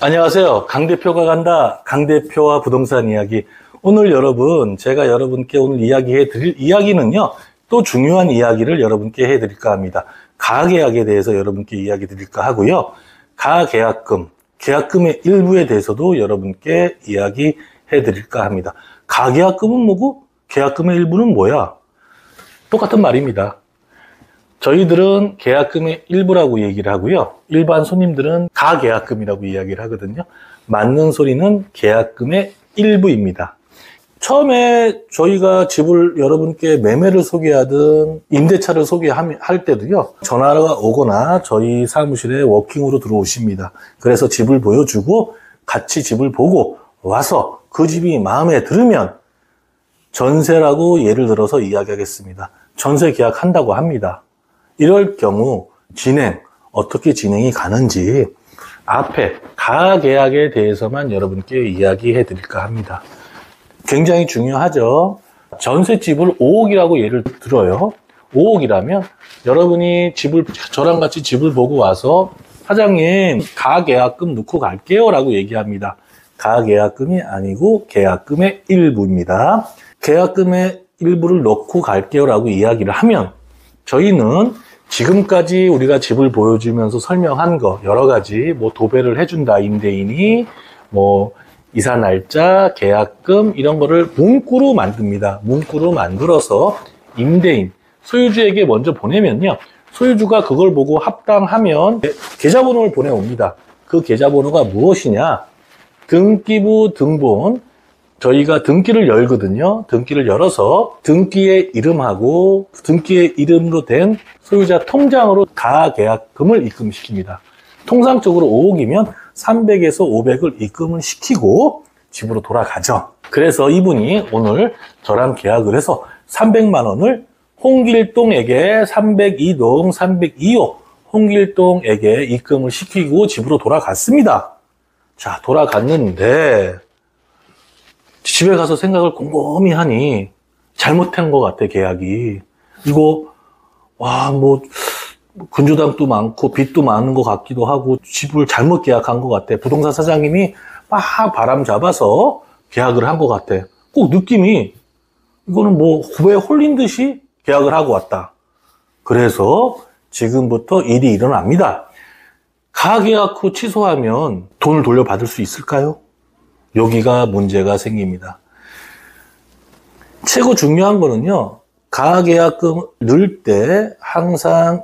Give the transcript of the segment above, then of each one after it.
안녕하세요. 강 대표가 간다. 강 대표와 부동산 이야기. 오늘 제가 여러분께 오늘 이야기해 드릴 이야기는요, 또 중요한 이야기를 여러분께 해 드릴까 합니다. 가계약에 대해서 여러분께 이야기 드릴까 하고요. 가계약금, 계약금의 일부에 대해서도 여러분께 이야기 해 드릴까 합니다. 가계약금은 뭐고, 계약금의 일부는 뭐야? 똑같은 말입니다. 저희들은 계약금의 일부라고 얘기를 하고요. 일반 손님들은 가계약금이라고 이야기를 하거든요. 맞는 소리는 계약금의 일부입니다. 처음에 저희가 집을 여러분께 매매를 소개하든 임대차를 소개할 때도요. 전화가 오거나 저희 사무실에 워킹으로 들어오십니다. 그래서 집을 보여주고 같이 집을 보고 와서 그 집이 마음에 들으면 전세라고 예를 들어서 이야기하겠습니다. 전세 계약한다고 합니다. 이럴 경우 어떻게 진행이 가는지 앞에 가계약에 대해서만 여러분께 이야기해 드릴까 합니다. 굉장히 중요하죠. 전셋집을 5억이라고 예를 들어요. 5억이라면 여러분이 저랑 같이 집을 보고 와서 사장님 가계약금 넣고 갈게요 라고 얘기합니다. 가계약금이 아니고 계약금의 일부입니다. 계약금의 일부를 넣고 갈게요 라고 이야기를 하면 저희는 지금까지 우리가 집을 보여주면서 설명한 거 여러 가지 도배를 해준다 임대인이 이사 날짜, 계약금 이런 거를 문구로 만듭니다. 문구로 만들어서 임대인, 소유주에게 먼저 보내면요. 소유주가 그걸 보고 합당하면 계좌번호를 보내옵니다. 그 계좌번호가 무엇이냐? 등기부 등본, 저희가 등기를 열거든요. 등기를 열어서 등기의 이름하고 등기의 이름으로 된 소유자 통장으로 가계약금을 입금시킵니다. 통상적으로 5억이면 300에서 500을 입금을 시키고 집으로 돌아가죠. 그래서 이분이 오늘 저랑 계약을 해서 300만 원을 홍길동에게 302동 302호 홍길동에게 입금을 시키고 집으로 돌아갔습니다. 자, 돌아갔는데 집에 가서 생각을 곰곰이 하니 잘못한 것 같아, 계약이. 이거 근저당도 많고 빚도 많은 것 같기도 하고 집을 잘못 계약한 것 같아. 부동산 사장님이 막 바람 잡아서 계약을 한 것 같아. 꼭 느낌이 이거는 후배에 홀린 듯이 계약을 하고 왔다. 그래서 지금부터 일이 일어납니다. 가계약 후 취소하면 돈을 돌려받을 수 있을까요? 여기가 문제가 생깁니다. 최고 중요한 거는요, 가계약금 넣을 때 항상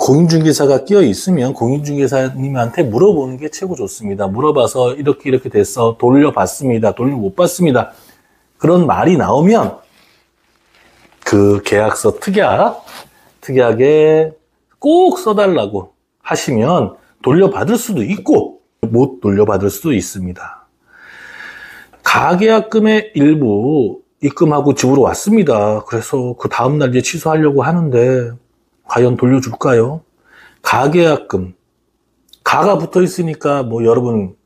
공인중개사가 끼어 있으면 공인중개사님한테 물어보는 게 최고 좋습니다. 물어봐서 이렇게 됐어. 돌려받습니다. 돌려 못 받습니다. 그런 말이 나오면 그 계약서 특약에 꼭 써달라고 하시면 돌려받을 수도 있고 못 돌려받을 수도 있습니다. 가계약금의 일부 입금하고 집으로 왔습니다. 그래서 그 다음날 이제 취소하려고 하는데 과연 돌려줄까요? 가계약금, 가가 붙어 있으니까 여러분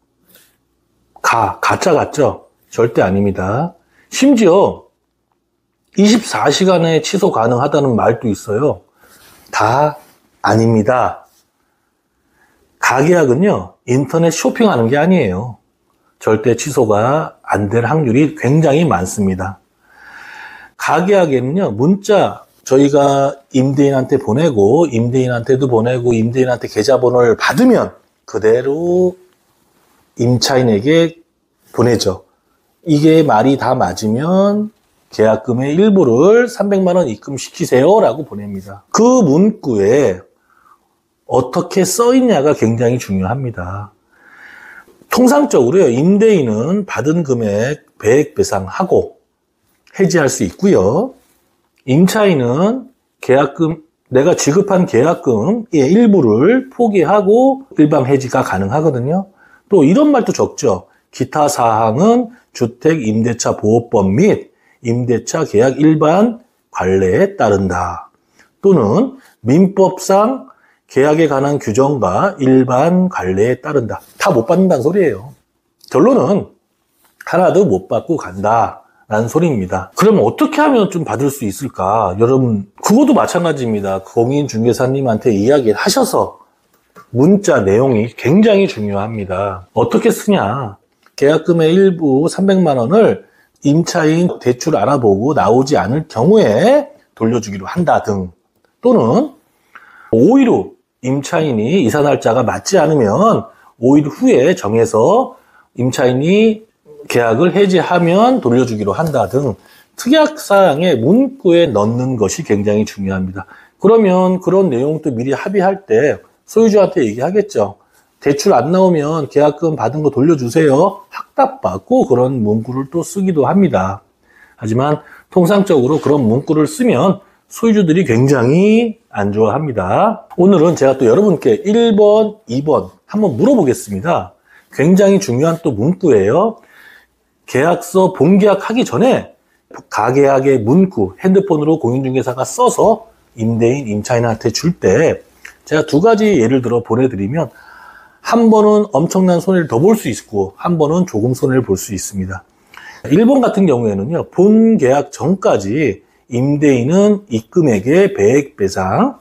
가짜 같죠? 절대 아닙니다. 심지어 24시간에 취소 가능하다는 말도 있어요. 다 아닙니다. 가계약은요, 인터넷 쇼핑하는 게 아니에요. 절대 취소가 안 될 확률이 굉장히 많습니다. 가계약에는요, 문자 저희가 임대인한테 보내고, 임대인한테도 보내고, 임대인한테 계좌번호를 받으면 그대로 임차인에게 보내죠. 이게 말이 다 맞으면 계약금의 일부를 300만 원 입금시키세요 라고 보냅니다. 그 문구에 어떻게 써있냐가 굉장히 중요합니다. 통상적으로요, 임대인은 받은 금액 배액 배상하고 해지할 수 있고요. 임차인은 내가 지급한 계약금의 일부를 포기하고 일방 해지가 가능하거든요. 또 이런 말도 적죠. 기타 사항은 주택임대차보호법 및 임대차 계약 일반 관례에 따른다. 또는 민법상 계약에 관한 규정과 일반 관례에 따른다. 다 못 받는다는 소리예요. 결론은 하나도 못 받고 간다 라는 소리입니다. 그러면 어떻게 하면 좀 받을 수 있을까? 여러분, 그것도 마찬가지입니다. 공인중개사님한테 이야기를 하셔서 문자 내용이 굉장히 중요합니다. 어떻게 쓰냐? 계약금의 일부 300만 원을 임차인 대출 알아보고 나오지 않을 경우에 돌려주기로 한다 등, 또는 5일 후 임차인이 이사 날짜가 맞지 않으면 5일 후에 정해서 임차인이 계약을 해지하면 돌려주기로 한다 등 특약사항의 문구에 넣는 것이 굉장히 중요합니다. 그러면 그런 내용도 미리 합의할 때 소유주한테 얘기하겠죠. 대출 안 나오면 계약금 받은 거 돌려주세요. 확답받고 그런 문구를 또 쓰기도 합니다. 하지만 통상적으로 그런 문구를 쓰면 소유주들이 굉장히 안 좋아합니다. 오늘은 제가 또 여러분께 1번, 2번 한번 물어보겠습니다. 굉장히 중요한 또 문구예요. 계약서 본계약하기 전에 가계약의 문구 핸드폰으로 공인중개사가 써서 임대인, 임차인한테 줄 때 제가 두 가지 예를 들어 보내드리면 한 번은 엄청난 손해를 더 볼 수 있고 한 번은 조금 손해를 볼 수 있습니다. 1번 같은 경우에는요, 본계약 전까지 임대인은 입금액의 배액 배상,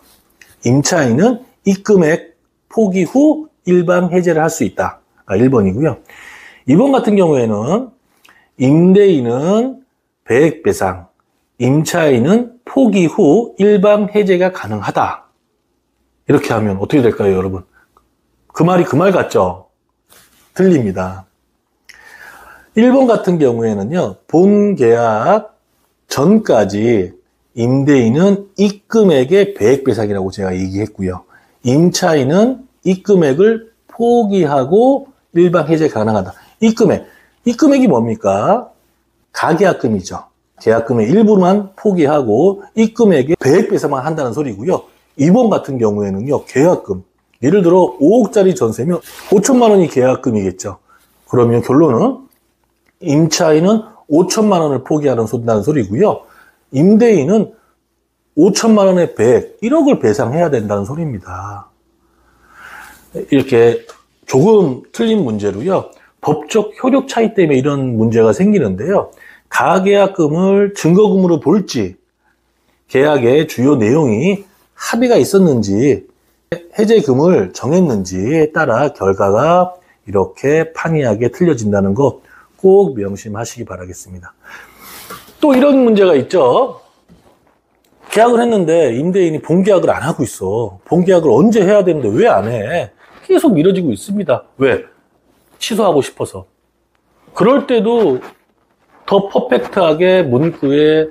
임차인은 입금액 포기 후 일방 해제를 할 수 있다. 1번이고요. 2번 같은 경우에는 임대인은 배액 배상, 임차인은 포기 후 일방 해제가 가능하다. 이렇게 하면 어떻게 될까요, 여러분? 그 말이 그 말 같죠? 틀립니다. 1번 같은 경우에는요, 본계약 전까지 임대인은 입금액의 배액 배상이라고 제가 얘기했고요. 임차인은 입금액을 포기하고 일방 해제 가능하다. 입금액이 뭡니까? 가계약금이죠. 계약금의 일부만 포기하고 입금액의 배액 배상만 한다는 소리고요. 2번 같은 경우에는요, 계약금. 예를 들어 5억짜리 전세면 5천만 원이 계약금이겠죠. 그러면 결론은 임차인은 5천만 원을 포기한다는 소리고요. 임대인은 5천만 원의 배액, 1억을 배상해야 된다는 소리입니다. 이렇게 조금 틀린 문제로요. 법적 효력 차이 때문에 이런 문제가 생기는데요. 가계약금을 증거금으로 볼지, 계약의 주요 내용이 합의가 있었는지, 해제금을 정했는지에 따라 결과가 이렇게 판이하게 틀려진다는 거 꼭 명심하시기 바라겠습니다. 또 이런 문제가 있죠. 계약을 했는데 임대인이 본계약을 안 하고 있어. 본계약을 언제 해야 되는데 왜 안 해? 계속 미뤄지고 있습니다. 왜? 취소하고 싶어서. 그럴 때도 더 퍼펙트하게 문구에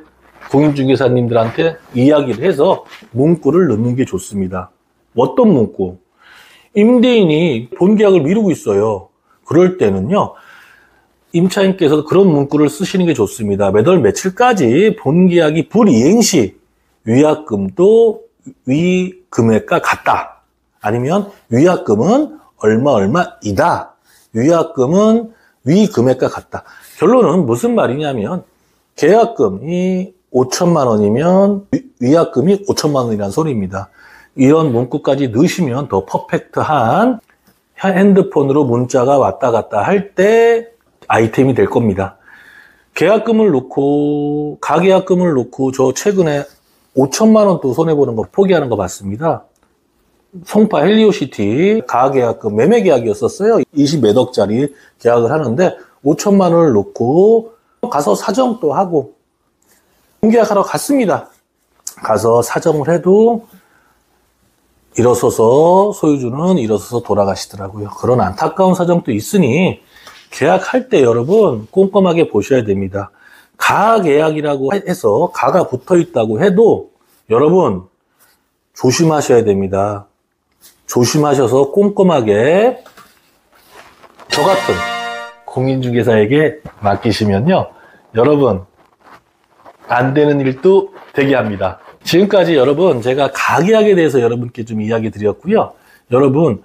공인중개사님들한테 이야기를 해서 문구를 넣는 게 좋습니다. 어떤 문구? 임대인이 본계약을 미루고 있어요. 그럴 때는요, 임차인께서 그런 문구를 쓰시는 게 좋습니다. 몇 월 며칠까지 본계약이 불이행 시 위약금도 위 금액과 같다. 아니면 위약금은 얼마이다. 위약금은 위 금액과 같다. 결론은 무슨 말이냐면 계약금이 5천만 원이면 위약금이 5천만 원이라는 소리입니다. 이런 문구까지 넣으시면 더 퍼펙트한 핸드폰으로 문자가 왔다 갔다 할 때 아이템이 될 겁니다. 계약금을 넣고 가계약금을 넣고 저 최근에 5천만 원 또 손해보는 거 포기하는 거 봤습니다. 송파 헬리오시티 가계약금 매매 계약이었었어요. 20 몇 억짜리 계약을 하는데 5천만 원을 넣고 가서 사정도 하고 본계약하러 갔습니다. 가서 사정을 해도 일어서서 소유주는 일어서서 돌아가시더라고요. 그런 안타까운 사정도 있으니 계약할 때 여러분 꼼꼼하게 보셔야 됩니다. 가계약이라고 해서 가가 붙어 있다고 해도 여러분 조심하셔야 됩니다. 조심하셔서 꼼꼼하게 저 같은 공인중개사에게 맡기시면요, 여러분 안 되는 일도 되게 합니다. 지금까지 여러분 제가 가계약에 대해서 여러분께 좀 이야기 드렸고요. 여러분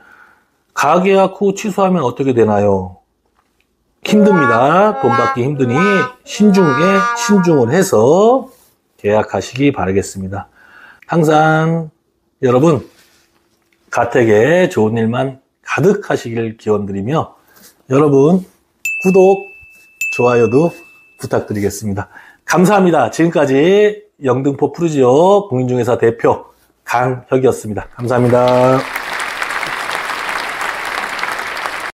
가계약 후 취소하면 어떻게 되나요? 힘듭니다. 돈 받기 힘드니 신중을 해서 계약하시기 바라겠습니다. 항상 여러분 가택에 좋은 일만 가득하시길 기원드리며 여러분 구독, 좋아요도 부탁드리겠습니다. 감사합니다. 지금까지 영등포 푸르지오 공인중개사 대표 강혁이었습니다. 감사합니다.